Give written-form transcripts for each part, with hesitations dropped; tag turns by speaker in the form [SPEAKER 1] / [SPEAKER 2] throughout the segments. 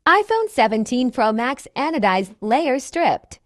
[SPEAKER 1] iPhone 17 Pro Max anodized layer stripped.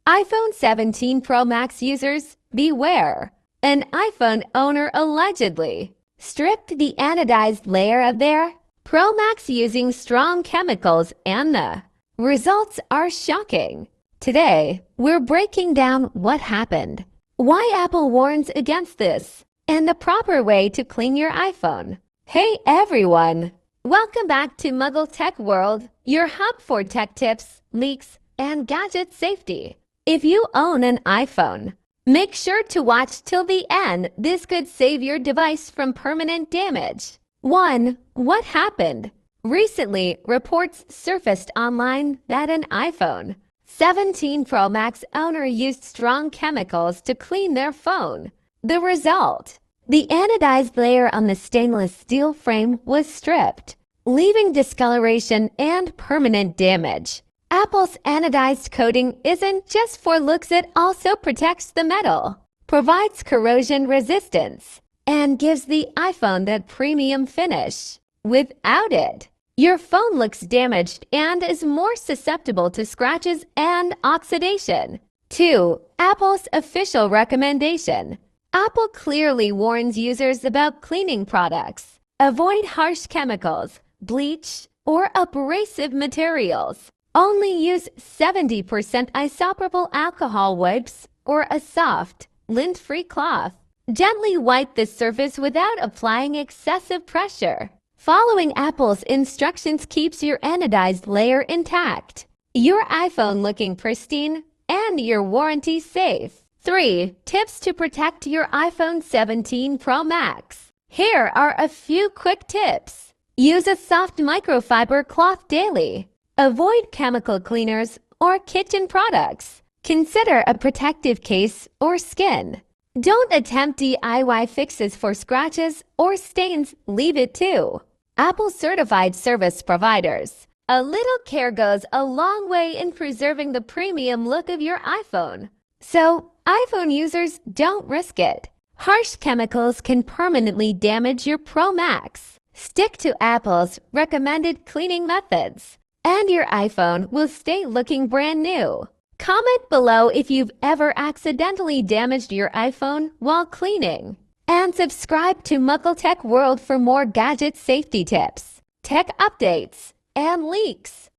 [SPEAKER 1] iPhone 17 Pro Max users, beware. An iPhone owner allegedly stripped the anodized layer of their Pro Max using strong chemicals, and the results are shocking. Today, we're breaking down what happened, why Apple warns against this, and the proper way to clean your iPhone. Hey everyone! Welcome back to Mughal Tech World, your hub for tech tips, leaks, and gadget safety. If you own an iPhone, make sure to watch till the end. This could save your device from permanent damage. 1. What happened? Recently, reports surfaced online that an iPhone 17 Pro Max owner used strong chemicals to clean their phone. The result? The anodized layer on the stainless steel frame was stripped, leaving discoloration and permanent damage. Apple's anodized coating isn't just for looks, it also protects the metal, provides corrosion resistance, and gives the iPhone that premium finish. Without it, your phone looks damaged and is more susceptible to scratches and oxidation. 2. Apple's official recommendation. Apple clearly warns users about cleaning products. Avoid harsh chemicals, bleach, or abrasive materials. Only use 70% isopropyl alcohol wipes or a soft, lint-free cloth. Gently wipe the surface without applying excessive pressure. Following Apple's instructions keeps your anodized layer intact, your iPhone looking pristine, and your warranty safe. 3. Tips to protect your iPhone 17 Pro Max. Here are a few quick tips. Use a soft microfiber cloth daily. Avoid chemical cleaners or kitchen products. Consider a protective case or skin. Don't attempt DIY fixes for scratches or stains. Leave it to Apple certified service providers. A little care goes a long way in preserving the premium look of your iPhone. So, iPhone users, don't risk it. Harsh chemicals can permanently damage your Pro Max. Stick to Apple's recommended cleaning methods, and your iPhone will stay looking brand new. Comment below if you've ever accidentally damaged your iPhone while cleaning. And subscribe to Mughal Tech World for more gadget safety tips, tech updates, and leaks.